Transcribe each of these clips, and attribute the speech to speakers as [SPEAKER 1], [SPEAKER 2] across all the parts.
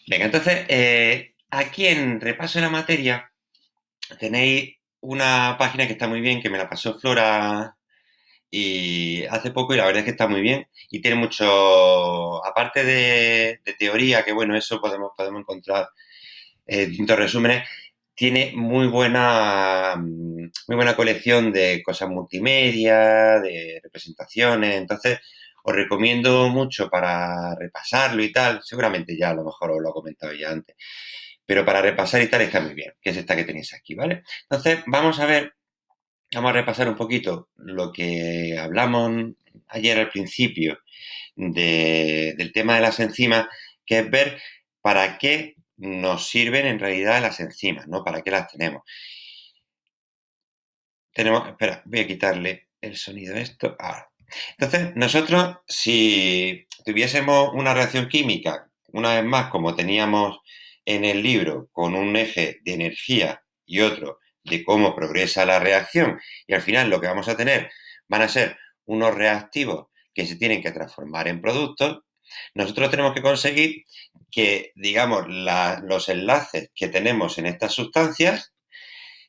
[SPEAKER 1] Venga, entonces, aquí en Repaso de la Materia tenéis una página que está muy bien, que me la pasó Flora y hace poco y la verdad es que está muy bien y tiene mucho, aparte de teoría, que bueno, eso podemos encontrar distintos resúmenes, tiene muy buena colección de cosas multimedia, de representaciones, entonces os recomiendo mucho para repasarlo y tal, seguramente ya a lo mejor os lo he comentado ya antes, pero para repasar y tal está muy bien, que es esta que tenéis aquí, ¿vale? Entonces vamos a repasar un poquito lo que hablamos ayer al principio del tema de las enzimas, que es ver para qué nos sirven en realidad las enzimas, ¿no? ¿Para qué las tenemos? Espera, voy a quitarle el sonido a esto. Ahora. Entonces, nosotros, si tuviésemos una reacción química, una vez más, como teníamos en el libro, con un eje de energía y otro de cómo progresa la reacción, y al final lo que vamos a tener van a ser unos reactivos que se tienen que transformar en productos, nosotros tenemos que conseguir que, digamos, los enlaces que tenemos en estas sustancias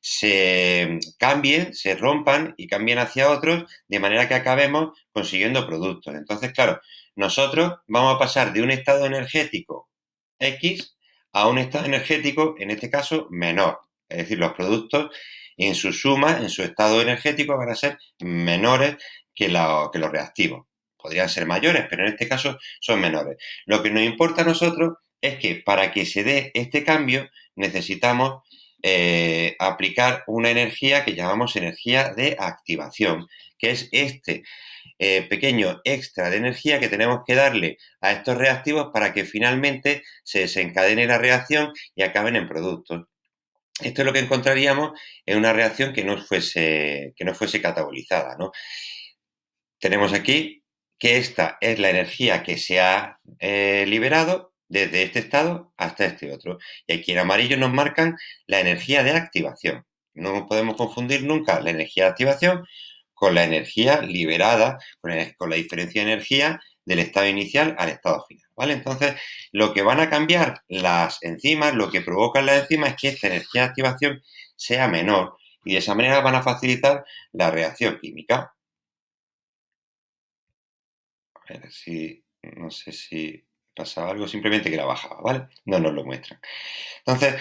[SPEAKER 1] se cambien, se rompan y cambien hacia otros, de manera que acabemos consiguiendo productos. Entonces, claro, nosotros vamos a pasar de un estado energético X a un estado energético, en este caso, menor. Es decir, los productos en su suma, en su estado energético, van a ser menores que los reactivos. Podrían ser mayores, pero en este caso son menores. Lo que nos importa a nosotros es que para que se dé este cambio necesitamos aplicar una energía que llamamos energía de activación, que es este pequeño extra de energía que tenemos que darle a estos reactivos para que finalmente se desencadene la reacción y acaben en productos. Esto es lo que encontraríamos en una reacción que no fuese catabolizada, ¿no? Tenemos aquí que esta es la energía que se ha liberado desde este estado hasta este otro. Y aquí en amarillo nos marcan la energía de activación. No podemos confundir nunca la energía de activación con la energía liberada, con la diferencia de energía del estado inicial al estado final. ¿Vale? Entonces, lo que van a cambiar las enzimas, lo que provocan las enzimas es que esta energía de activación sea menor y de esa manera van a facilitar la reacción química. A ver si, no sé si pasaba algo, simplemente que la bajaba, ¿vale? No nos lo muestran. Entonces,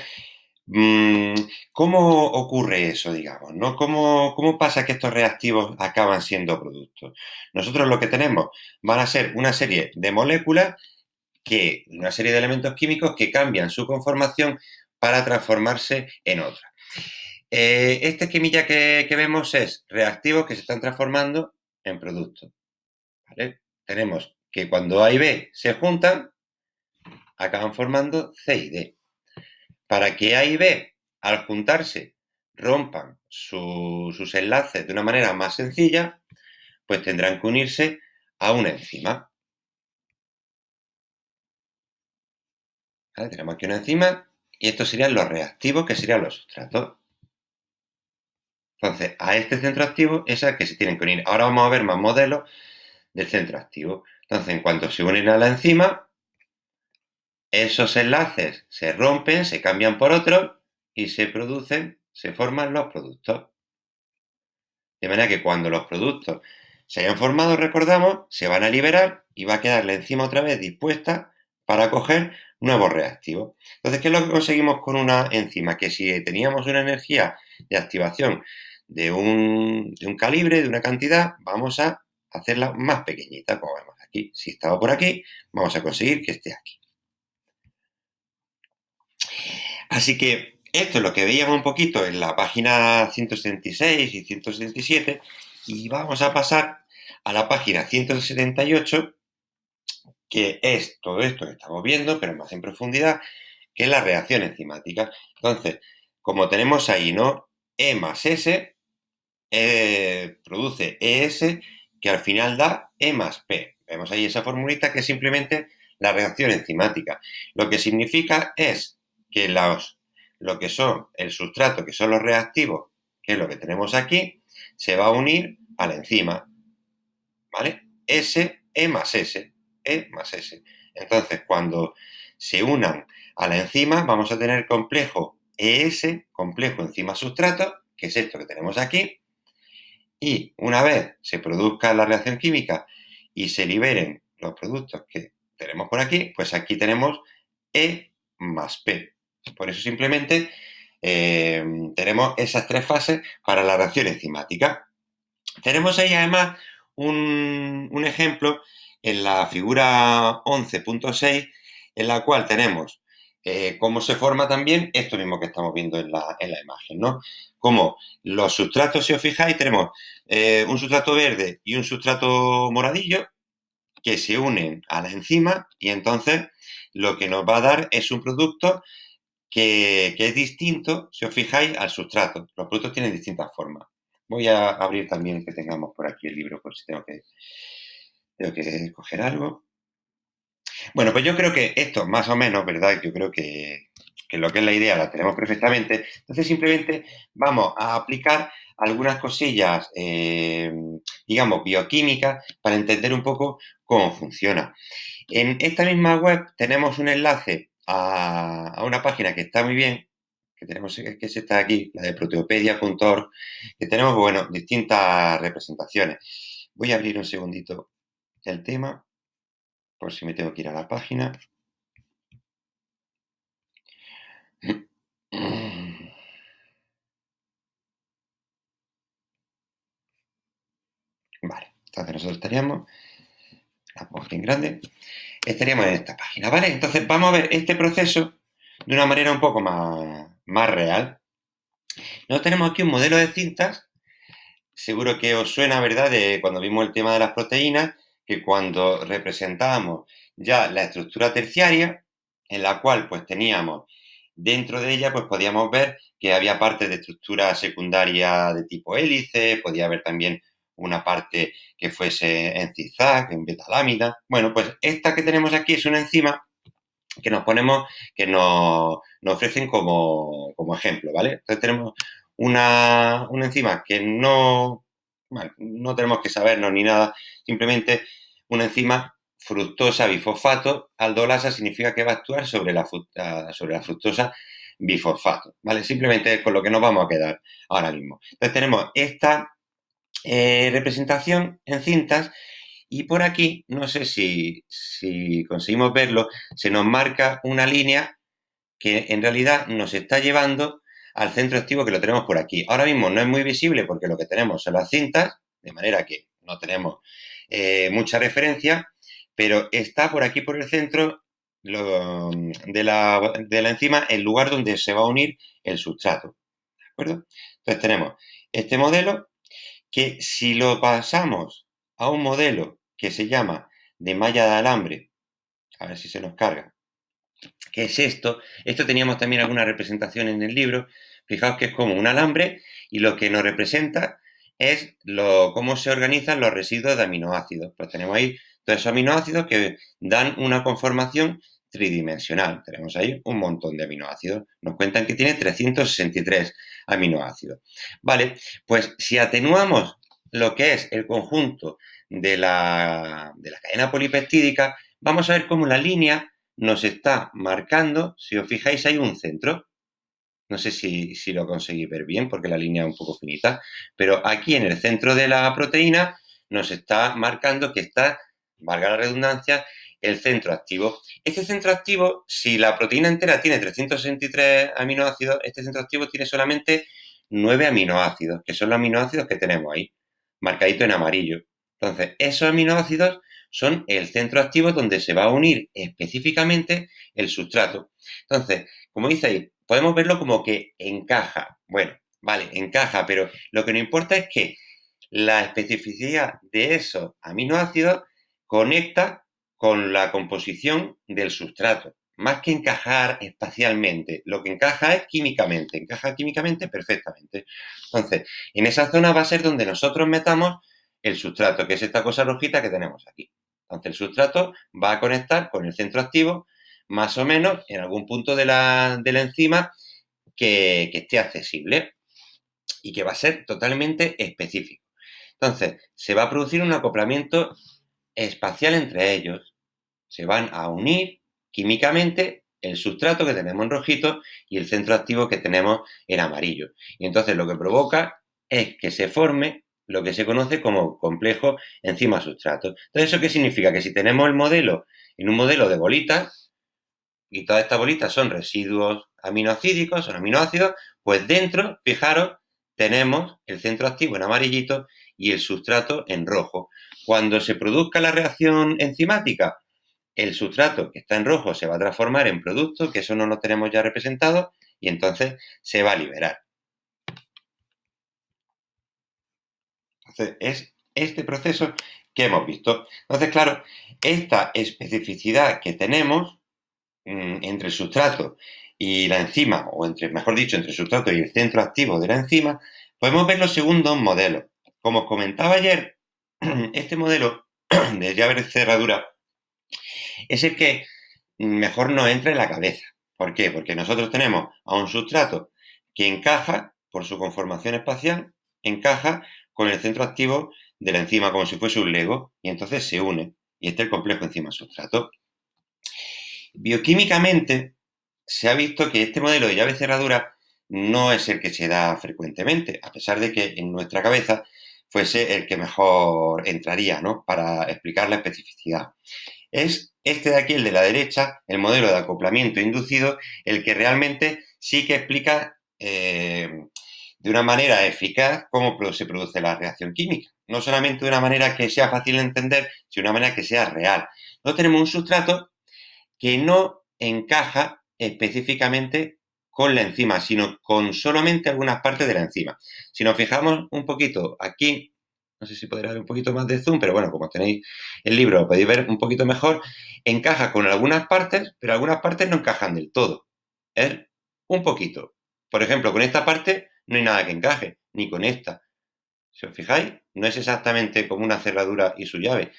[SPEAKER 1] mm, ¿cómo ocurre eso, digamos? ¿No? ¿Cómo pasa que estos reactivos acaban siendo productos? Nosotros lo que tenemos van a ser una serie de moléculas una serie de elementos químicos que cambian su conformación para transformarse en otra. Este esquemilla que vemos es reactivos que se están transformando en productos. ¿Vale? Tenemos que cuando A y B se juntan, acaban formando C y D. Para que A y B, al juntarse, rompan sus enlaces de una manera más sencilla, pues tendrán que unirse a una enzima. ¿Vale? Tenemos aquí una enzima y estos serían los reactivos, que serían los sustratos. Entonces, a este centro activo es al que se tienen que unir. Ahora vamos a ver más modelos del centro activo. Entonces, en cuanto se unen a la enzima, esos enlaces se rompen, se cambian por otros y se forman los productos. De manera que cuando los productos se hayan formado, recordamos, se van a liberar y va a quedar la enzima otra vez dispuesta para coger nuevos reactivos. Entonces, ¿qué es lo que conseguimos con una enzima? Que si teníamos una energía de activación de un calibre, de una cantidad, vamos a hacerla más pequeñita, como vemos aquí. Si estaba por aquí, vamos a conseguir que esté aquí. Así que esto es lo que veíamos un poquito en la página 176 y 177 y vamos a pasar a la página 178, que es todo esto que estamos viendo, pero más en profundidad, que es la reacción enzimática. Entonces, como tenemos ahí, ¿no? E más S produce ES, que al final da E más P. Vemos ahí esa formulita que es simplemente la reacción enzimática. Lo que significa es que lo que son el sustrato, que son los reactivos, que es lo que tenemos aquí, se va a unir a la enzima. ¿Vale? S, E más S. E más S. Entonces, cuando se unan a la enzima, vamos a tener complejo ES, complejo enzima sustrato, que es esto que tenemos aquí, y una vez se produzca la reacción química y se liberen los productos que tenemos por aquí, pues aquí tenemos E más P. Por eso simplemente tenemos esas tres fases para la reacción enzimática. Tenemos ahí además un ejemplo en la figura 11.6 en la cual tenemos cómo se forma también esto mismo que estamos viendo en la imagen, ¿no? Como los sustratos, si os fijáis, tenemos un sustrato verde y un sustrato moradillo que se unen a la enzima y entonces lo que nos va a dar es un producto que es distinto, si os fijáis, al sustrato. Los productos tienen distintas formas. Voy a abrir también que tengamos por aquí el libro, por si tengo que coger algo. Bueno, pues yo creo que esto, más o menos, ¿verdad? Yo creo que lo que es la idea la tenemos perfectamente. Entonces, simplemente vamos a aplicar algunas cosillas, digamos, bioquímicas para entender un poco cómo funciona. En esta misma web tenemos un enlace a una página que está muy bien, que tenemos, que es esta aquí, la de proteopedia.org, que tenemos, bueno, distintas representaciones. Voy a abrir un segundito el tema, por si me tengo que ir a la página. Vale, entonces nosotros estaríamos, la pongo aquí en grande, estaríamos en esta página, ¿vale? Entonces vamos a ver este proceso de una manera un poco más real. Nosotros tenemos aquí un modelo de cintas, seguro que os suena, ¿verdad?, de cuando vimos el tema de las proteínas, que cuando representábamos ya la estructura terciaria, en la cual pues teníamos dentro de ella, pues podíamos ver que había partes de estructura secundaria de tipo hélice, podía haber también una parte que fuese en zigzag, en betalámina. Bueno, pues esta que tenemos aquí es una enzima que nos ponemos, que nos ofrecen como ejemplo, ¿vale? Entonces tenemos una enzima que bueno, no tenemos que sabernos ni nada, simplemente una enzima fructosa bifosfato aldolasa significa que va a actuar sobre la fructosa bifosfato, ¿vale? Simplemente es con lo que nos vamos a quedar ahora mismo. Entonces tenemos esta representación en cintas y por aquí, no sé si conseguimos verlo, se nos marca una línea que en realidad nos está llevando al centro activo que lo tenemos por aquí. Ahora mismo no es muy visible porque lo que tenemos son las cintas, de manera que no tenemos mucha referencia, pero está por aquí por el centro de la enzima el lugar donde se va a unir el sustrato. ¿De acuerdo? Entonces tenemos este modelo que si lo pasamos a un modelo que se llama de malla de alambre, a ver si se nos carga, ¿qué es esto? Esto teníamos también alguna representación en el libro. Fijaos que es como un alambre y lo que nos representa es cómo se organizan los residuos de aminoácidos. Pues tenemos ahí todos esos aminoácidos que dan una conformación tridimensional. Tenemos ahí un montón de aminoácidos. Nos cuentan que tiene 363 aminoácidos. Vale, pues si atenuamos lo que es el conjunto de la cadena polipeptídica, vamos a ver cómo la línea nos está marcando, si os fijáis, hay un centro. No sé si lo conseguís ver bien, porque la línea es un poco finita, pero aquí en el centro de la proteína nos está marcando que está, valga la redundancia, el centro activo. Este centro activo, si la proteína entera tiene 363 aminoácidos, este centro activo tiene solamente 9 aminoácidos, que son los aminoácidos que tenemos ahí, marcadito en amarillo. Entonces, esos aminoácidos son el centro activo donde se va a unir específicamente el sustrato. Entonces, como dice ahí, podemos verlo como que encaja. Bueno, vale, encaja, pero lo que nos importa es que la especificidad de esos aminoácidos conecta con la composición del sustrato. Más que encajar espacialmente, lo que encaja es químicamente, encaja químicamente perfectamente. Entonces, en esa zona va a ser donde nosotros metamos el sustrato, que es esta cosa rojita que tenemos aquí. Entonces, el sustrato va a conectar con el centro activo más o menos en algún punto de la enzima que esté accesible y que va a ser totalmente específico. Entonces, se va a producir un acoplamiento espacial entre ellos. Se van a unir químicamente el sustrato que tenemos en rojito y el centro activo que tenemos en amarillo. Y entonces lo que provoca es que se forme lo que se conoce como complejo enzima-sustrato. Entonces, ¿eso qué significa? Que si tenemos el modelo en un modelo de bolitas, y todas estas bolitas son residuos aminoácidicos, son aminoácidos, pues dentro, fijaros, tenemos el centro activo en amarillito y el sustrato en rojo. Cuando se produzca la reacción enzimática, el sustrato que está en rojo se va a transformar en producto, que eso no lo tenemos ya representado, y entonces se va a liberar. Entonces, es este proceso que hemos visto. Entonces, claro, esta especificidad que tenemos entre el sustrato y la enzima, o entre, mejor dicho, entre el sustrato y el centro activo de la enzima, podemos ver los segundos modelos. Como os comentaba ayer, este modelo de llave de cerradura es el que mejor nos entra en la cabeza. ¿Por qué? Porque nosotros tenemos a un sustrato que encaja, por su conformación espacial, encaja con el centro activo de la enzima como si fuese un Lego, y entonces se une. Y este es el complejo enzima-sustrato. Bioquímicamente, se ha visto que este modelo de llave cerradura no es el que se da frecuentemente, a pesar de que en nuestra cabeza fuese el que mejor entraría, ¿no?, para explicar la especificidad. Es este de aquí, el de la derecha, el modelo de acoplamiento inducido, el que realmente sí que explica de una manera eficaz cómo se produce la reacción química. No solamente de una manera que sea fácil de entender, sino de una manera que sea real. No tenemos un sustrato que no encaja específicamente con la enzima, sino con solamente algunas partes de la enzima. Si nos fijamos un poquito aquí, no sé si podrá dar un poquito más de zoom, pero bueno, como tenéis el libro, lo podéis ver un poquito mejor, encaja con algunas partes, pero algunas partes no encajan del todo. Es un poquito. Por ejemplo, con esta parte no hay nada que encaje, ni con esta. Si os fijáis, no es exactamente como una cerradura y su llave.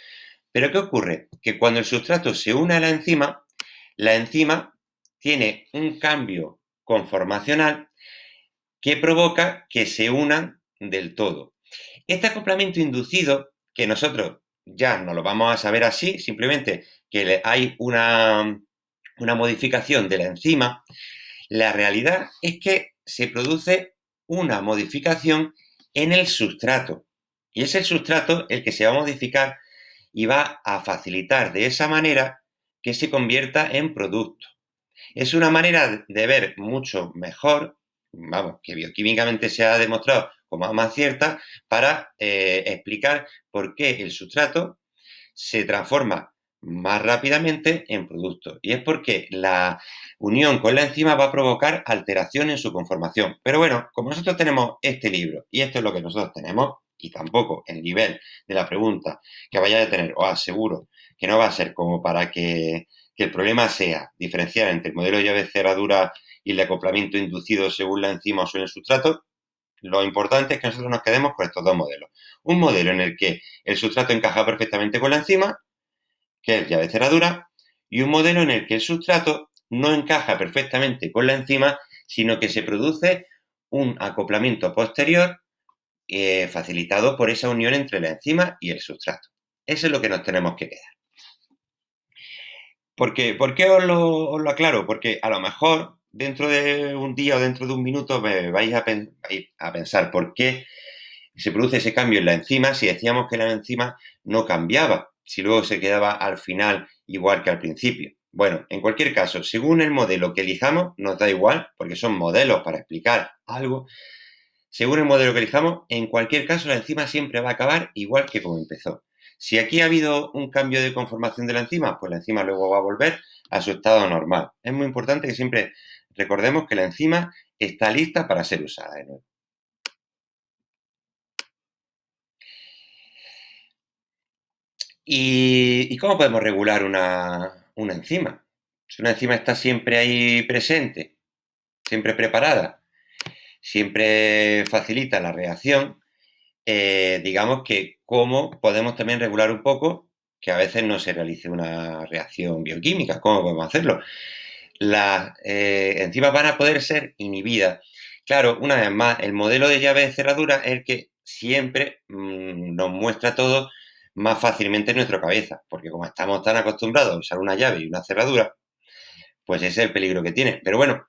[SPEAKER 1] Pero ¿qué ocurre? Que cuando el sustrato se une a la enzima tiene un cambio conformacional que provoca que se unan del todo. Este acoplamiento inducido, que nosotros ya no lo vamos a saber así, simplemente que hay una modificación de la enzima, la realidad es que se produce una modificación en el sustrato. Y es el sustrato el que se va a modificar y va a facilitar de esa manera que se convierta en producto. Es una manera de ver mucho mejor, vamos, que bioquímicamente se ha demostrado como más cierta, para explicar por qué el sustrato se transforma más rápidamente en producto. Y es porque la unión con la enzima va a provocar alteración en su conformación. Pero bueno, como nosotros tenemos este libro y esto es lo que nosotros tenemos, y tampoco el nivel de la pregunta que vaya a tener, os aseguro que no va a ser como para que el problema sea diferenciar entre el modelo de llave cerradura y el acoplamiento inducido según la enzima o según el sustrato. Lo importante es que nosotros nos quedemos con estos dos modelos. Un modelo en el que el sustrato encaja perfectamente con la enzima, que es llave cerradura, y un modelo en el que el sustrato no encaja perfectamente con la enzima, sino que se produce un acoplamiento posterior facilitado por esa unión entre la enzima y el sustrato. Eso es lo que nos tenemos que quedar. ¿Por qué os lo aclaro? Porque a lo mejor dentro de un día o dentro de un minuto vais a pensar por qué se produce ese cambio en la enzima si decíamos que la enzima no cambiaba, si luego se quedaba al final igual que al principio. Bueno, en cualquier caso, según el modelo que elijamos, nos da igual, porque son modelos para explicar algo. Según el modelo que elijamos, en cualquier caso, la enzima siempre va a acabar igual que como empezó. Si aquí ha habido un cambio de conformación de la enzima, pues la enzima luego va a volver a su estado normal. Es muy importante que siempre recordemos que la enzima está lista para ser usada de nuevo. ¿Y cómo podemos regular una enzima? Si una enzima está siempre ahí presente, siempre preparada, siempre facilita la reacción, digamos que cómo podemos también regular un poco que a veces no se realice una reacción bioquímica. ¿Cómo podemos hacerlo? Las enzimas van a poder ser inhibidas. Claro, una vez más, el modelo de llave de cerradura es el que siempre nos muestra todo más fácilmente en nuestra cabeza, porque como estamos tan acostumbrados a usar una llave y una cerradura, pues ese es el peligro que tiene. Pero bueno,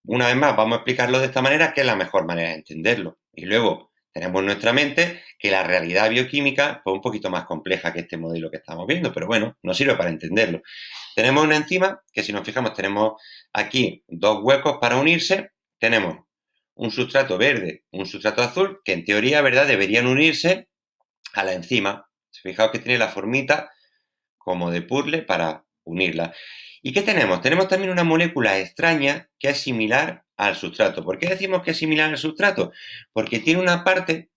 [SPEAKER 1] una vez más, vamos a explicarlo de esta manera, que es la mejor manera de entenderlo. Y luego tenemos en nuestra mente que la realidad bioquímica es un poquito más compleja que este modelo que estamos viendo, pero bueno, nos sirve para entenderlo. Tenemos una enzima que, si nos fijamos, tenemos aquí dos huecos para unirse. Tenemos un sustrato verde, un sustrato azul, que en teoría, ¿verdad?, deberían unirse a la enzima. Fijaos que tiene la formita como de puzzle para unirla. ¿Y qué tenemos? Tenemos también una molécula extraña que es similar al sustrato. ¿Por qué decimos que es similar al sustrato? Porque tiene una parte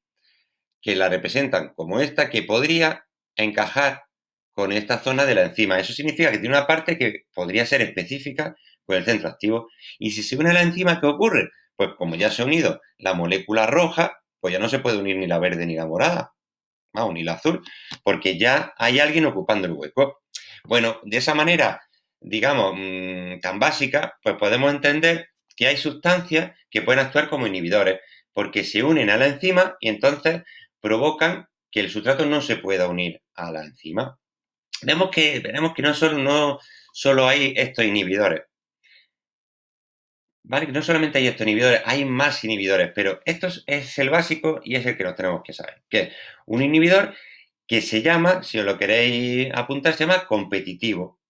[SPEAKER 1] que la representan como esta que podría encajar con esta zona de la enzima. Eso significa que tiene una parte que podría ser específica con el centro activo. Y si se une a la enzima, ¿qué ocurre? Pues como ya se ha unido la molécula roja, pues ya no se puede unir ni la verde ni la morada. Vamos, ni la azul, porque ya hay alguien ocupando el hueco. Bueno, de esa manera, digamos, tan básica, pues podemos entender que hay sustancias que pueden actuar como inhibidores, porque se unen a la enzima y entonces provocan que el sustrato no se pueda unir a la enzima. Vemos que no solo hay estos inhibidores, ¿vale? Que no solamente hay estos inhibidores, hay más inhibidores, pero esto es el básico y es el que nos tenemos que saber, que es un inhibidor que se llama, si os lo queréis apuntar, se llama competitivo.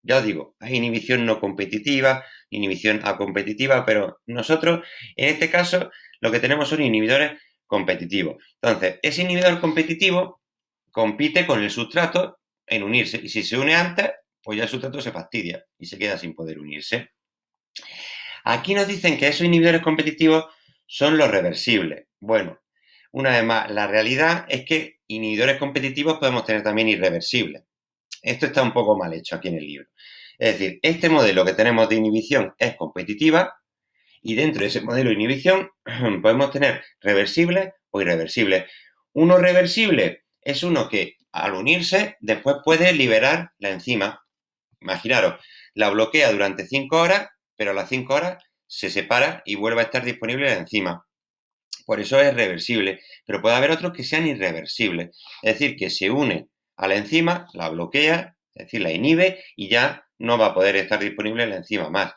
[SPEAKER 1] Ya os digo, hay inhibición no competitiva, inhibición acompetitiva, pero nosotros, en este caso, lo que tenemos son inhibidores competitivos. Entonces, ese inhibidor competitivo compite con el sustrato en unirse, y si se une antes, pues ya el sustrato se fastidia y se queda sin poder unirse. Aquí nos dicen que esos inhibidores competitivos son los reversibles. Bueno, una vez más, la realidad es que inhibidores competitivos podemos tener también irreversibles. Esto está un poco mal hecho aquí en el libro. Es decir, este modelo que tenemos de inhibición es competitiva y dentro de ese modelo de inhibición podemos tener reversibles o irreversibles. Uno reversible es uno que al unirse después puede liberar la enzima. Imaginaros, la bloquea durante 5 horas, pero a las 5 horas se separa y vuelve a estar disponible la enzima. Por eso es reversible, pero puede haber otros que sean irreversibles. Es decir, que se une a la enzima, la bloquea, es decir, la inhibe y ya no va a poder estar disponible la enzima más.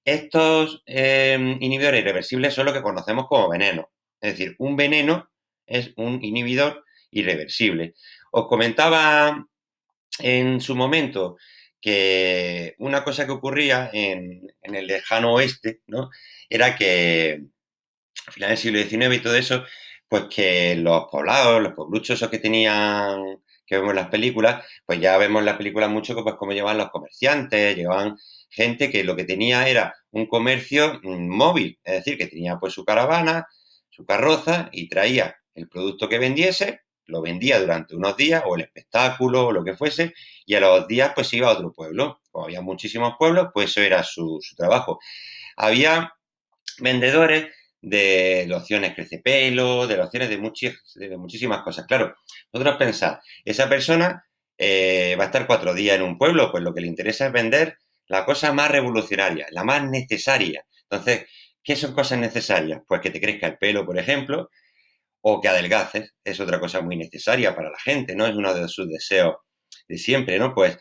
[SPEAKER 1] Estos inhibidores irreversibles son lo que conocemos como venenos. Es decir, un veneno es un inhibidor irreversible. Os comentaba en su momento que una cosa que ocurría en el lejano oeste, ¿no?, era que a finales del siglo XIX y todo eso, pues que los poblados, los puebluchos esos que tenían, que vemos en las películas, pues ya vemos en las películas mucho pues cómo llevaban los comerciantes, llevaban gente que lo que tenía era un comercio móvil, es decir, que tenía pues su caravana, su carroza y traía el producto que vendiese, lo vendía durante unos días o el espectáculo o lo que fuese y a los días pues se iba a otro pueblo. Como había muchísimos pueblos, pues eso era su trabajo. Había vendedores de lociones crecepelo, de lociones de muchísimas cosas. Claro, vosotros pensad, esa persona va a estar 4 días en un pueblo, pues lo que le interesa es vender la cosa más revolucionaria, la más necesaria. Entonces, ¿qué son cosas necesarias? Pues que te crezca el pelo, por ejemplo, o que adelgaces, es otra cosa muy necesaria para la gente, ¿no? Es uno de sus deseos de siempre, ¿no? Pues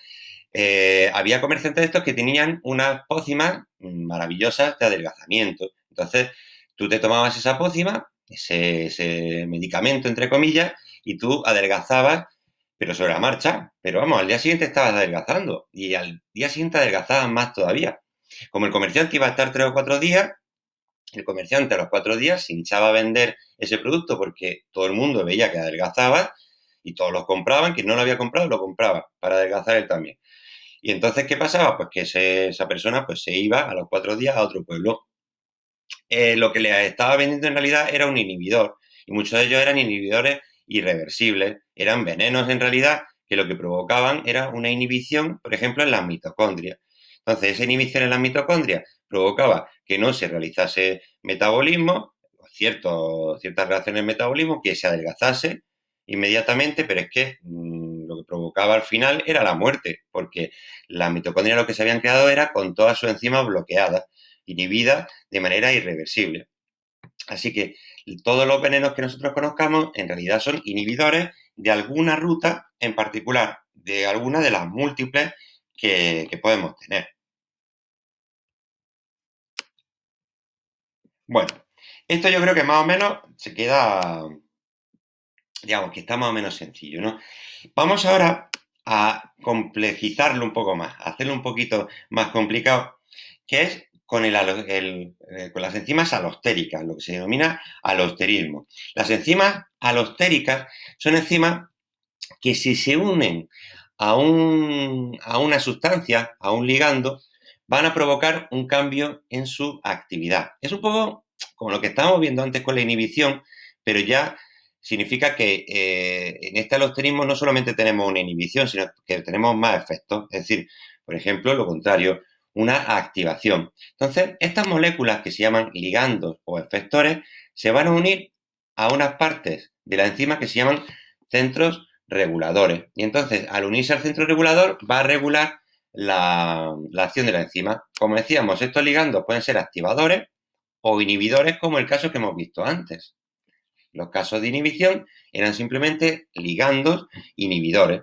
[SPEAKER 1] había comerciantes de estos que tenían unas pócimas maravillosas de adelgazamiento. Entonces, tú te tomabas esa pócima, ese medicamento, entre comillas, y tú adelgazabas, pero sobre la marcha. Pero vamos, al día siguiente estabas adelgazando y al día siguiente adelgazabas más todavía. Como el comerciante iba a estar 3 o 4 días, el comerciante a los 4 días se hinchaba a vender ese producto porque todo el mundo veía que adelgazaba y todos los compraban. Quien no lo había comprado, lo compraba para adelgazar él también. Y entonces, ¿qué pasaba? Pues que esa persona pues, se iba a los 4 días a otro pueblo. Lo que le estaba vendiendo en realidad era un inhibidor, y muchos de ellos eran inhibidores irreversibles, eran venenos en realidad, que lo que provocaban era una inhibición, por ejemplo, en las mitocondrias. Entonces, esa inhibición en las mitocondrias provocaba que no se realizase metabolismo, ciertas reacciones de metabolismo, que se adelgazase inmediatamente, pero es que lo que provocaba al final era la muerte, porque las mitocondrias lo que se habían quedado era con todas sus enzimas bloqueadas, inhibidas de manera irreversible. Así que todos los venenos que nosotros conozcamos en realidad son inhibidores de alguna ruta en particular, de alguna de las múltiples que podemos tener. Bueno, esto yo creo que más o menos se queda, digamos, que está más o menos sencillo, ¿no? Vamos ahora a complejizarlo un poco más, a hacerlo un poquito más complicado, que es con, con las enzimas alostéricas, lo que se denomina alosterismo. Las enzimas alostéricas son enzimas que si se unen a una sustancia, a un ligando, van a provocar un cambio en su actividad. Es un poco como lo que estábamos viendo antes con la inhibición, pero ya significa que en este alosterismo no solamente tenemos una inhibición, sino que tenemos más efectos. Es decir, por ejemplo, lo contrario, una activación. Entonces, estas moléculas que se llaman ligandos o efectores se van a unir a unas partes de la enzima que se llaman centros reguladores. Y entonces, al unirse al centro regulador, va a regular la acción de la enzima. Como decíamos, estos ligandos pueden ser activadores o inhibidores, como el caso que hemos visto antes. Los casos de inhibición eran simplemente ligandos inhibidores.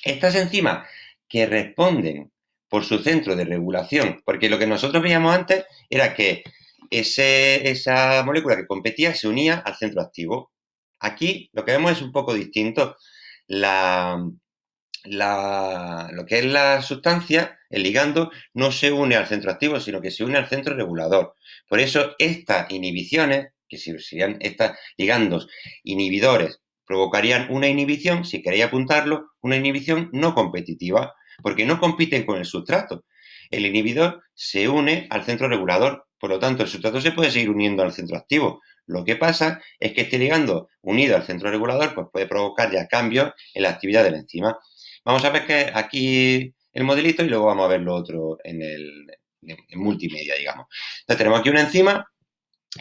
[SPEAKER 1] Estas enzimas que responden por su centro de regulación, porque lo que nosotros veíamos antes era que esa molécula que competía se unía al centro activo. Aquí lo que vemos es un poco distinto. La, lo que es la sustancia, el ligando, no se une al centro activo, sino que se une al centro regulador. Por eso estas inhibiciones, que serían estos ligandos inhibidores, provocarían una inhibición, si queréis apuntarlo, una inhibición no competitiva, porque no compiten con el sustrato. El inhibidor se une al centro regulador, por lo tanto el sustrato se puede seguir uniendo al centro activo. Lo que pasa es que este ligando unido al centro regulador pues puede provocar ya cambios en la actividad de la enzima. Vamos a ver que aquí el modelito y luego vamos a ver lo otro en multimedia, digamos. Entonces tenemos aquí una enzima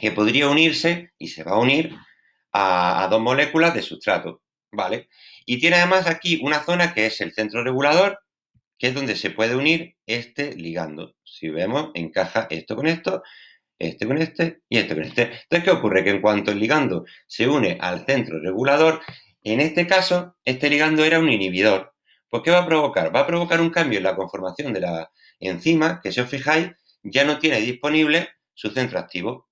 [SPEAKER 1] que podría unirse y se va a unir a dos moléculas de sustrato, ¿vale? Y tiene además aquí una zona que es el centro regulador, que es donde se puede unir este ligando. Si vemos, encaja esto con esto, este con este y este con este. Entonces, ¿qué ocurre? Que en cuanto el ligando se une al centro regulador, en este caso, este ligando era un inhibidor. Pues, ¿qué va a provocar? Va a provocar un cambio en la conformación de la enzima, que si os fijáis, ya no tiene disponible su centro activo.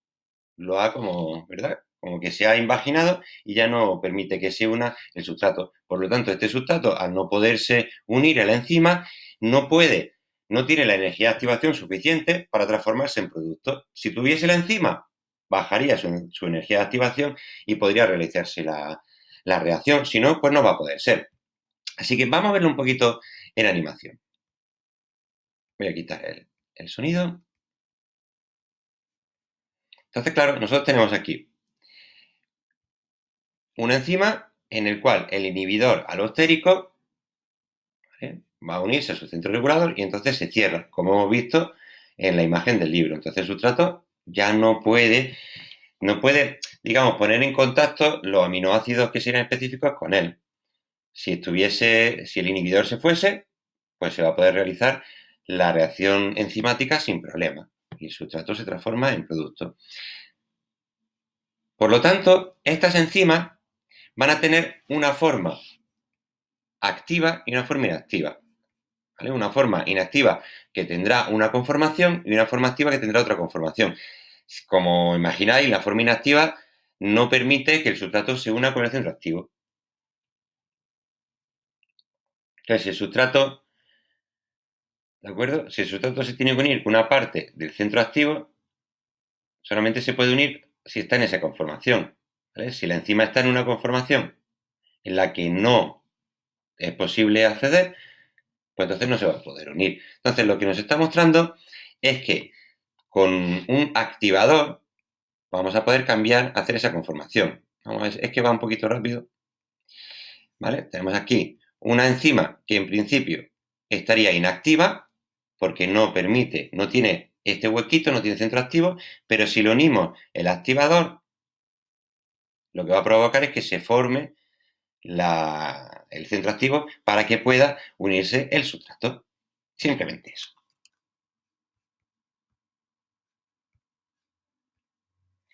[SPEAKER 1] Lo ha como, ¿verdad? Como que se ha invaginado y ya no permite que se una el sustrato. Por lo tanto, este sustrato, al no poderse unir a la enzima, no puede, no tiene la energía de activación suficiente para transformarse en producto. Si tuviese la enzima, bajaría su energía de activación y podría realizarse la reacción. Si no, pues no va a poder ser. Así que vamos a verlo un poquito en animación. Voy a quitar el sonido. Entonces, claro, nosotros tenemos aquí una enzima en el cual el inhibidor alostérico, ¿vale?, va a unirse a su centro regulador y entonces se cierra, como hemos visto en la imagen del libro. Entonces el sustrato ya no puede, digamos, poner en contacto los aminoácidos que serían específicos con él. Si el inhibidor se fuese, pues se va a poder realizar la reacción enzimática sin problema y el sustrato se transforma en producto. Por lo tanto, estas enzimas van a tener una forma activa y una forma inactiva. ¿Vale? Una forma inactiva que tendrá una conformación y una forma activa que tendrá otra conformación. Como imagináis, la forma inactiva no permite que el sustrato se una con el centro activo. Entonces, si el sustrato, ¿de acuerdo? Si el sustrato se tiene que unir con una parte del centro activo, solamente se puede unir si está en esa conformación. ¿Vale? Si la enzima está en una conformación en la que no es posible acceder, pues entonces no se va a poder unir. Entonces, lo que nos está mostrando es que con un activador vamos a poder cambiar, hacer esa conformación. Vamos a ver, es que va un poquito rápido. ¿Vale? Tenemos aquí una enzima que en principio estaría inactiva porque no permite, no tiene este huequito, no tiene centro activo, pero si le unimos el activador, lo que va a provocar es que se forme el centro activo para que pueda unirse el sustrato. Simplemente eso.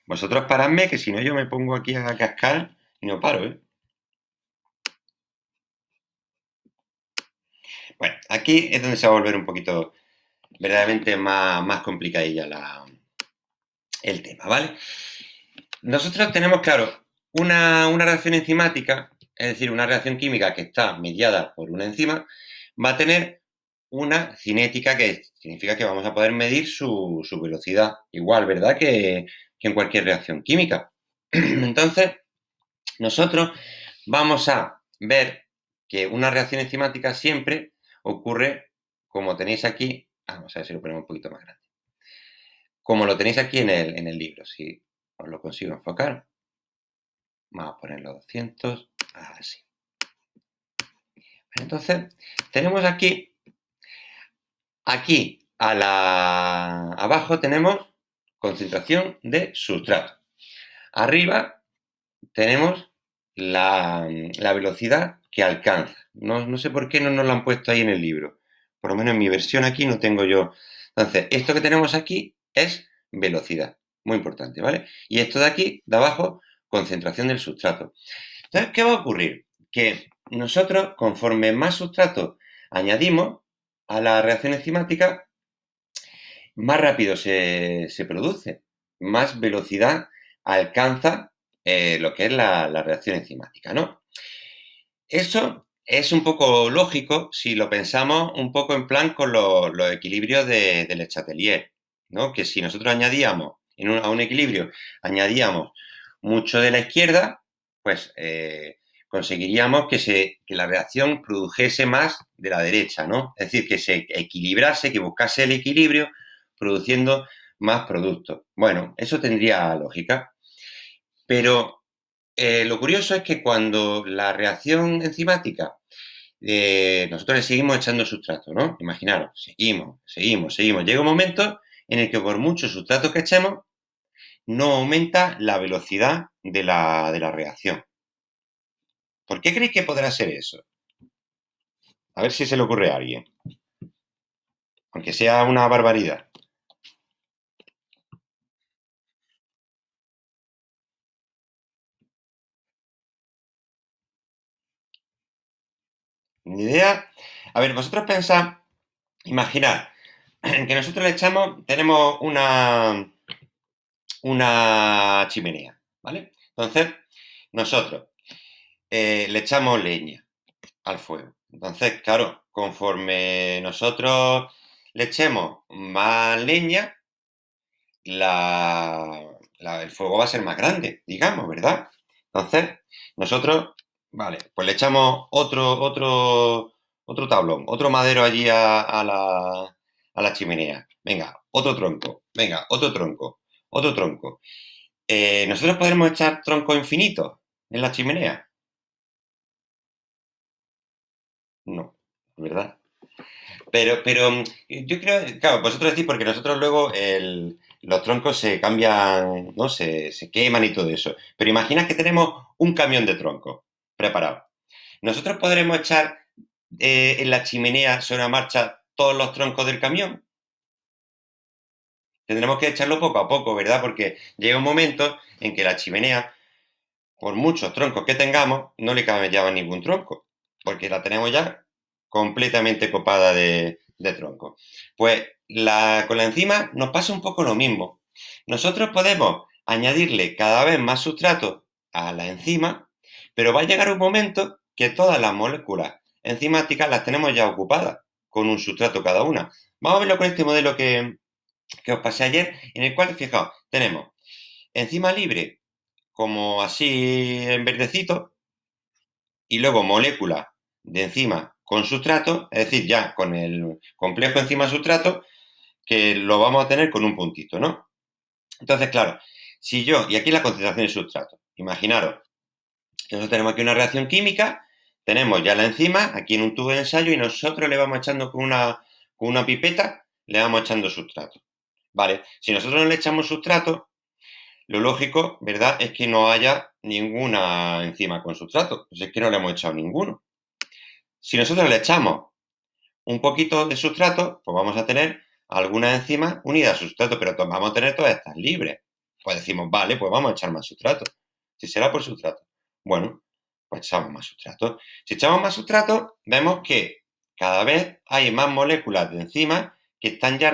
[SPEAKER 1] Vosotros paradme, que si no yo me pongo aquí a cascar y no paro, ¿eh? Bueno, aquí es donde se va a volver un poquito verdaderamente más complicadilla el tema, ¿vale? Nosotros tenemos, claro, una reacción enzimática, es decir, una reacción química que está mediada por una enzima, va a tener una cinética, que significa que vamos a poder medir su velocidad, igual, ¿verdad?, que en cualquier reacción química. Entonces, nosotros vamos a ver que una reacción enzimática siempre ocurre, como tenéis aquí, vamos a ver si lo ponemos un poquito más grande, como lo tenéis aquí en el libro, si os lo consigo enfocar. Vamos a ponerlo 200, así. Entonces, tenemos aquí abajo tenemos concentración de sustrato. Arriba tenemos la velocidad que alcanza. No sé por qué no nos lo han puesto ahí en el libro. Por lo menos en mi versión aquí no tengo yo. Entonces, esto que tenemos aquí es velocidad. Muy importante, ¿vale? Y esto de aquí, de abajo, concentración del sustrato. Entonces, ¿qué va a ocurrir? Que nosotros, conforme más sustrato añadimos a la reacción enzimática, más rápido se produce, más velocidad alcanza lo que es la reacción enzimática, ¿no? Eso es un poco lógico si lo pensamos un poco en plan con los equilibrios de Le Chatelier, ¿no? Que si nosotros añadíamos a un equilibrio, añadíamos mucho de la izquierda, pues conseguiríamos que la reacción produjese más de la derecha, ¿no? Es decir, que se equilibrase, que buscase el equilibrio, produciendo más productos. Bueno, eso tendría lógica, pero lo curioso es que cuando la reacción enzimática, nosotros le seguimos echando sustrato, ¿no? Imaginaros, seguimos. Llega un momento en el que por mucho sustrato que echemos, no aumenta la velocidad de la reacción. ¿Por qué creéis que podrá ser eso? A ver si se le ocurre a alguien. Aunque sea una barbaridad. Ni idea. A ver, vosotros pensad, imaginad que nosotros le echamos, tenemos una chimenea, ¿vale? Entonces, nosotros le echamos leña al fuego. Entonces, claro, conforme nosotros le echemos más leña, el fuego va a ser más grande, digamos, ¿verdad? Entonces, nosotros, vale, pues le echamos otro tablón, otro madero allí a la chimenea. Venga, otro tronco, venga, otro tronco. ¿Nosotros podremos echar troncos infinitos en la chimenea? No, ¿verdad? Pero yo creo, claro, vosotros decís porque nosotros luego los troncos se cambian, ¿no? Se queman y todo eso. Pero imagina que tenemos un camión de troncos preparado. ¿Nosotros podremos echar en la chimenea sobre la marcha todos los troncos del camión? Tendremos que echarlo poco a poco, ¿verdad? Porque llega un momento en que la chimenea, por muchos troncos que tengamos, no le cabe ya ningún tronco, porque la tenemos ya completamente copada de troncos. Pues con la enzima nos pasa un poco lo mismo. Nosotros podemos añadirle cada vez más sustrato a la enzima, pero va a llegar un momento que todas las moléculas enzimáticas las tenemos ya ocupadas, con un sustrato cada una. Vamos a verlo con este modelo que os pasé ayer, en el cual, fijaos, tenemos enzima libre como así en verdecito, y luego moléculas de enzima con sustrato, es decir, ya con el complejo enzima-sustrato, que lo vamos a tener con un puntito, ¿no? Entonces, claro, y aquí la concentración de sustrato, imaginaros que nosotros tenemos aquí una reacción química, tenemos ya la enzima aquí en un tubo de ensayo y nosotros le vamos echando con una pipeta, le vamos echando sustrato. Vale, si nosotros no le echamos sustrato, lo lógico, ¿verdad?, es que no haya ninguna enzima con sustrato. Pues es que no le hemos echado ninguno. Si nosotros le echamos un poquito de sustrato, pues vamos a tener algunas enzimas unidas a sustrato, pero vamos a tener todas estas libres. Pues decimos, vale, pues vamos a echar más sustrato. Si será por sustrato. Bueno, pues echamos más sustrato. Si echamos más sustrato, vemos que cada vez hay más moléculas de enzimas que están ya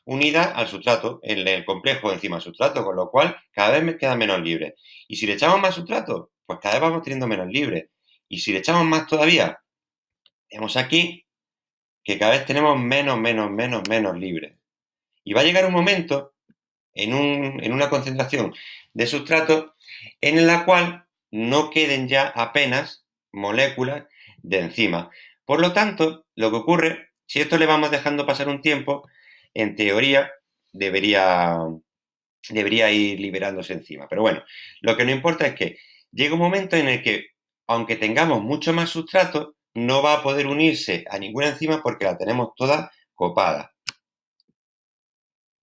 [SPEAKER 1] unida al sustrato, en el complejo enzima-sustrato, con lo cual cada vez me queda menos libre. Y si le echamos más sustrato, pues cada vez vamos teniendo menos libre. Y si le echamos más todavía, vemos aquí que cada vez tenemos menos libre. Y va a llegar un momento en una concentración de sustrato en la cual no queden ya apenas moléculas de enzima. Por lo tanto, lo que ocurre, si esto le vamos dejando pasar un tiempo, en teoría debería ir liberándose enzima. Pero bueno, lo que no importa es que llega un momento en el que, aunque tengamos mucho más sustrato, no va a poder unirse a ninguna enzima porque la tenemos toda copada.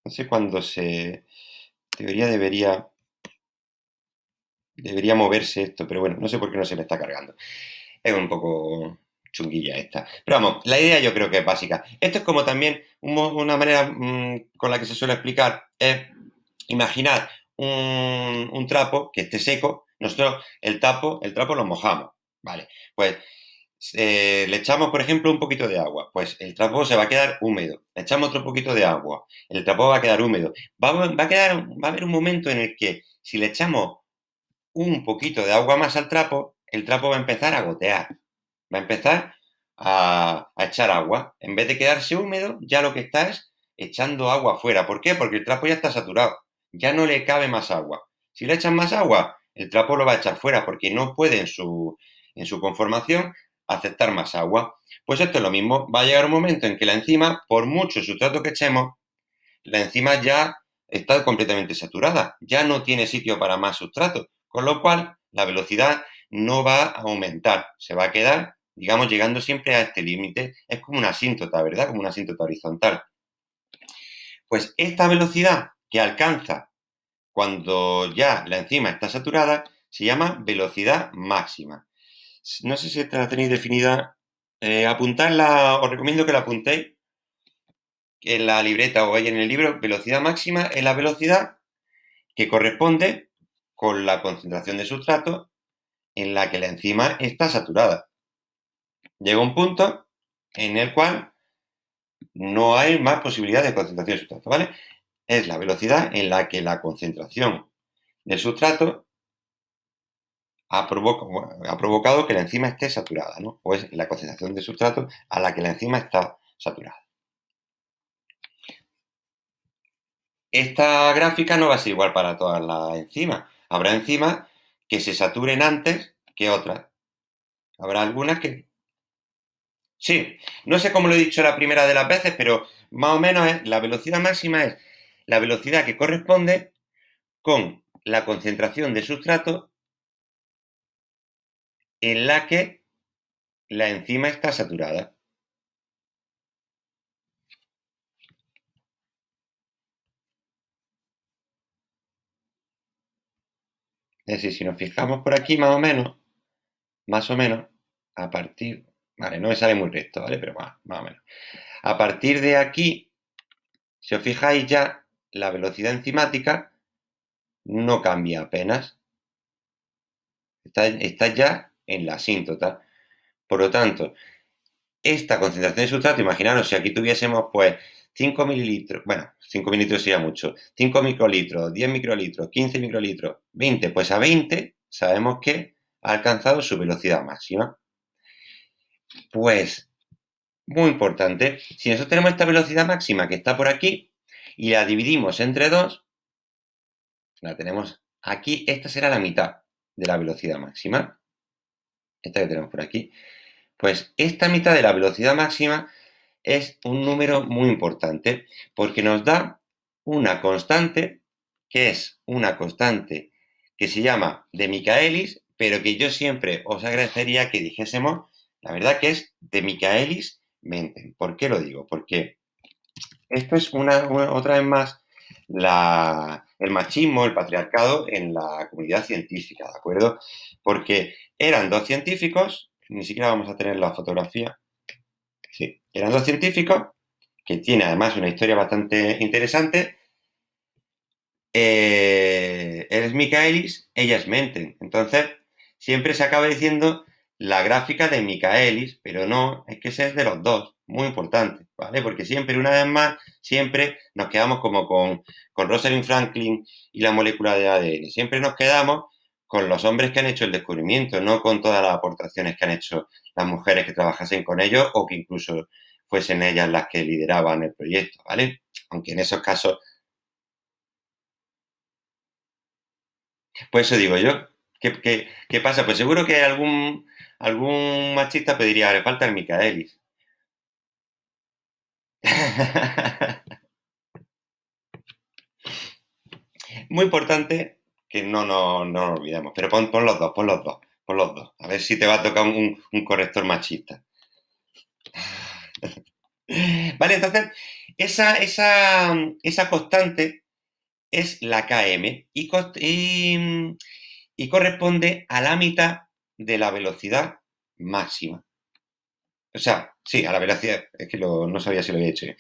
[SPEAKER 1] No sé cuándo se... Teoría debería moverse esto, pero bueno, no sé por qué no se me está cargando. Es un poco chunguilla esta. Pero vamos, la idea yo creo que es básica. Esto es como también una manera con la que se suele explicar es imaginar un trapo que esté seco. Nosotros el trapo lo mojamos, ¿vale? Pues le echamos, por ejemplo, un poquito de agua. Pues el trapo se va a quedar húmedo. Le echamos otro poquito de agua. El trapo va a quedar húmedo. Va a haber un momento en el que si le echamos un poquito de agua más al trapo, el trapo va a empezar a gotear. Va a empezar a echar agua. En vez de quedarse húmedo, ya lo que está es echando agua afuera. ¿Por qué? Porque el trapo ya está saturado. Ya no le cabe más agua. Si le echan más agua, el trapo lo va a echar fuera porque no puede en su conformación aceptar más agua. Pues esto es lo mismo. Va a llegar un momento en que la enzima, por mucho sustrato que echemos, la enzima ya está completamente saturada. Ya no tiene sitio para más sustrato. Con lo cual, la velocidad no va a aumentar. Se va a quedar, digamos, llegando siempre a este límite. Es como una asíntota, ¿verdad? Como una asíntota horizontal. Pues esta velocidad que alcanza cuando ya la enzima está saturada se llama velocidad máxima. No sé si la tenéis definida. Apuntarla, os recomiendo que la apuntéis en la libreta o ahí en el libro. Velocidad máxima es la velocidad que corresponde con la concentración de sustrato en la que la enzima está saturada. Llega un punto en el cual no hay más posibilidad de concentración de sustrato, ¿vale? Es la velocidad en la que la concentración del sustrato ha provocado que la enzima esté saturada, ¿no? O es la concentración de sustrato a la que la enzima está saturada. Esta gráfica no va a ser igual para todas las enzimas. Habrá enzimas que se saturen antes que otras. Habrá algunas que... Sí, no sé cómo lo he dicho la primera de las veces, pero más o menos la velocidad máxima es la velocidad que corresponde con la concentración de sustrato en la que la enzima está saturada. Es decir, si nos fijamos por aquí más o menos, a partir... Vale, no me sale muy recto, ¿vale? Pero más o menos. A partir de aquí, si os fijáis ya, la velocidad enzimática no cambia apenas. Está ya en la asíntota. Por lo tanto, esta concentración de sustrato, imaginaros si aquí tuviésemos pues 5 mililitros, bueno, 5 mililitros sería mucho, 5 microlitros, 10 microlitros, 15 microlitros, 20, pues a 20 sabemos que ha alcanzado su velocidad máxima. Pues, muy importante, si nosotros tenemos esta velocidad máxima que está por aquí y la dividimos entre 2, la tenemos aquí, esta será la mitad de la velocidad máxima, esta que tenemos por aquí. Pues esta mitad de la velocidad máxima es un número muy importante porque nos da una constante que es una constante que se llama de Michaelis, pero que yo siempre os agradecería que dijésemos, la verdad que es de Michaelis-Menten. ¿Por qué lo digo? Porque esto es otra vez más el machismo, el patriarcado en la comunidad científica, ¿de acuerdo? Porque eran dos científicos, ni siquiera vamos a tener la fotografía. Sí, eran dos científicos que tiene además una historia bastante interesante. Él es Michaelis, ella es Menten. Entonces, siempre se acaba diciendo la gráfica de Michaelis, pero no, es que ese es de los dos, muy importante, ¿vale? Porque siempre, una vez más, siempre nos quedamos como con Rosalind Franklin y la molécula de ADN. Siempre nos quedamos con los hombres que han hecho el descubrimiento, no con todas las aportaciones que han hecho las mujeres que trabajasen con ellos o que incluso fuesen ellas las que lideraban el proyecto, ¿vale? Aunque en esos casos, pues eso digo yo. ¿Qué pasa? Pues seguro que algún machista pediría, le falta el Michaelis. Muy importante que no nos olvidemos, pero pon los dos, pon los dos, pon los dos. A ver si te va a tocar un corrector machista. Vale, entonces, esa constante es la Km y corresponde a la mitad de la velocidad máxima. O sea, sí, a la velocidad, es que no sabía si lo había hecho bien.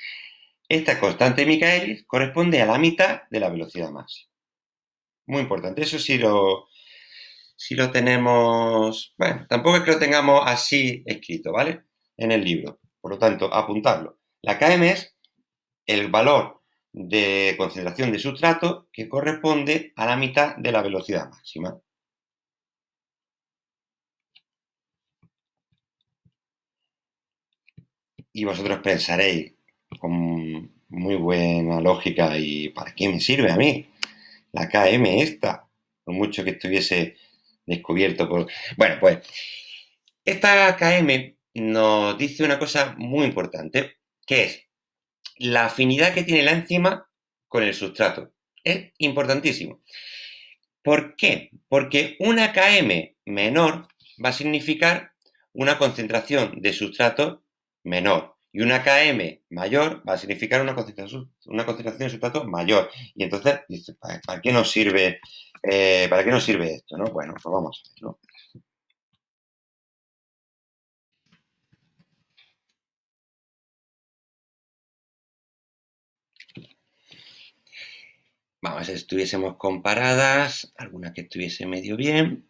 [SPEAKER 1] Esta constante de Michaelis corresponde a la mitad de la velocidad máxima. Muy importante, eso sí lo tenemos, bueno, tampoco es que lo tengamos así escrito, ¿vale? En el libro. Por lo tanto, apuntarlo. La Km es el valor de concentración de sustrato que corresponde a la mitad de la velocidad máxima. Y vosotros pensaréis, con muy buena lógica, ¿y para qué me sirve a mí la Km esta? Por mucho que estuviese descubierto por... Bueno, pues esta Km nos dice una cosa muy importante, que es la afinidad que tiene la enzima con el sustrato. Es importantísimo. ¿Por qué? Porque una Km menor va a significar una concentración de sustrato menor. Y una Km mayor va a significar una concentración de sustrato mayor. Y entonces, ¿para qué nos sirve, ¿para qué nos sirve esto? ¿No? Bueno, pues vamos a verlo. Vamos a ver si estuviésemos comparadas, alguna que estuviese medio bien.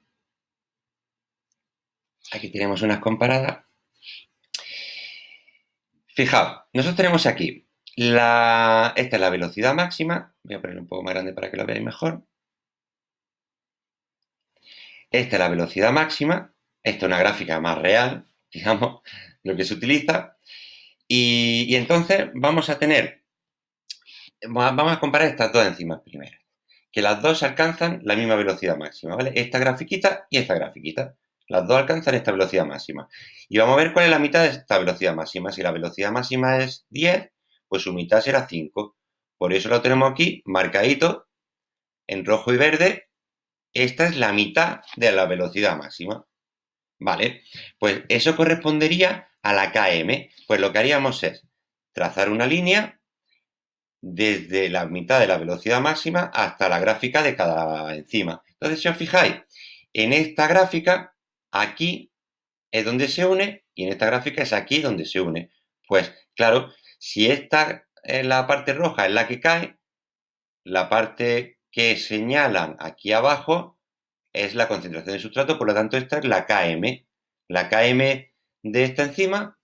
[SPEAKER 1] Aquí tenemos unas comparadas. Fijaos, nosotros tenemos aquí, esta es la velocidad máxima, voy a ponerlo un poco más grande para que lo veáis mejor. Esta es la velocidad máxima, esta es una gráfica más real, digamos, lo que se utiliza. Y entonces vamos a comparar estas dos enzimas primeras, que las dos alcanzan la misma velocidad máxima, ¿vale? Esta grafiquita y esta grafiquita. Las dos alcanzan esta velocidad máxima. Y vamos a ver cuál es la mitad de esta velocidad máxima. Si la velocidad máxima es 10, pues su mitad será 5. Por eso lo tenemos aquí marcadito en rojo y verde. Esta es la mitad de la velocidad máxima. Vale, pues eso correspondería a la Km. Pues lo que haríamos es trazar una línea desde la mitad de la velocidad máxima hasta la gráfica de cada enzima. Entonces, si os fijáis, en esta gráfica, aquí es donde se une y en esta gráfica es aquí donde se une. Pues claro, si esta es la parte roja es la que cae, la parte que señalan aquí abajo es la concentración de sustrato, por lo tanto esta es la Km. La Km de esta enzima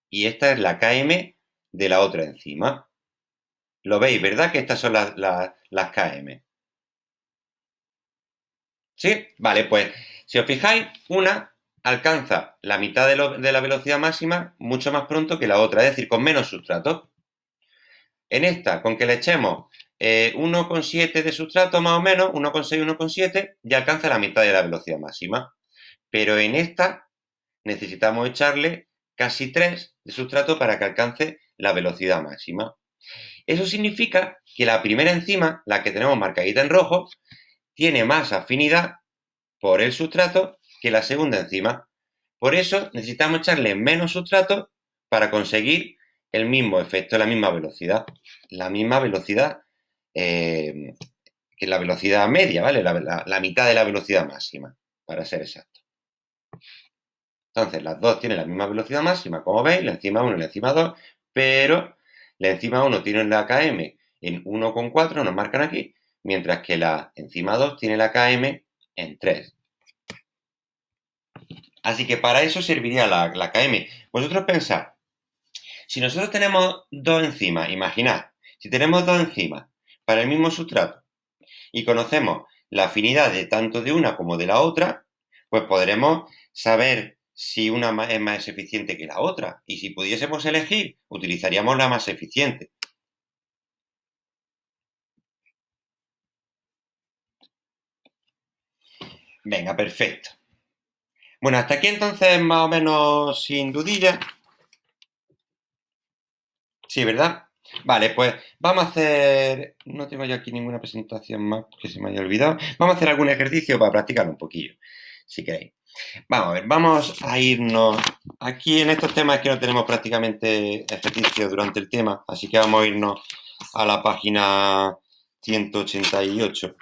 [SPEAKER 1] y esta es la Km de la otra enzima. Lo veis, ¿verdad? Que estas son las Km. ¿Sí? Vale, pues si os fijáis, una alcanza la mitad de la velocidad máxima mucho más pronto que la otra, es decir, con menos sustrato. En esta, con que le echemos 1,7 de sustrato más o menos, 1,6, 1,7, ya alcanza la mitad de la velocidad máxima. Pero en esta necesitamos echarle casi 3 de sustrato para que alcance la velocidad máxima. Eso significa que la primera enzima, la que tenemos marcadita en rojo, tiene más afinidad por el sustrato que la segunda enzima. Por eso necesitamos echarle menos sustrato para conseguir el mismo efecto, la misma velocidad. La misma velocidad que la velocidad media, ¿vale? La mitad de la velocidad máxima, para ser exacto. Entonces, las dos tienen la misma velocidad máxima, como veis, la enzima 1 y la enzima 2, pero la enzima 1 tiene la Km en 1,4, nos marcan aquí, mientras que la enzima 2 tiene la Km en 3. Así que para eso serviría la KM. Vosotros pensad, si nosotros tenemos dos enzimas, imaginad, si tenemos dos enzimas para el mismo sustrato y conocemos la afinidad de tanto de una como de la otra, pues podremos saber si una es más eficiente que la otra. Y si pudiésemos elegir, utilizaríamos la más eficiente. Venga, perfecto. Bueno, hasta aquí entonces más o menos sin dudilla. Sí, ¿verdad? Vale, pues vamos a hacer... No tengo yo aquí ninguna presentación más que se me haya olvidado. Vamos a hacer algún ejercicio para practicar un poquillo, si queréis. Vamos a ver, vamos a irnos... Aquí en estos temas es que no tenemos prácticamente ejercicio durante el tema, así que vamos a irnos a la página 188.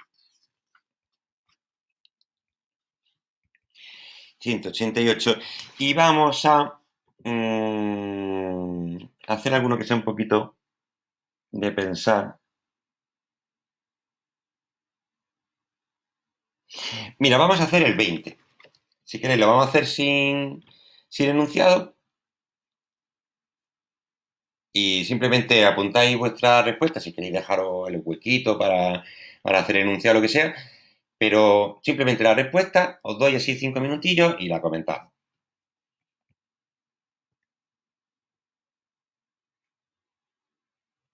[SPEAKER 1] 188. Y vamos a hacer alguno que sea un poquito de pensar. Mira, vamos a hacer el 20. Si queréis, lo vamos a hacer sin enunciado y simplemente apuntáis vuestra respuesta si queréis dejaros el huequito para hacer el enunciado o lo que sea, pero simplemente la respuesta os doy así 5 minutillos y la comentamos.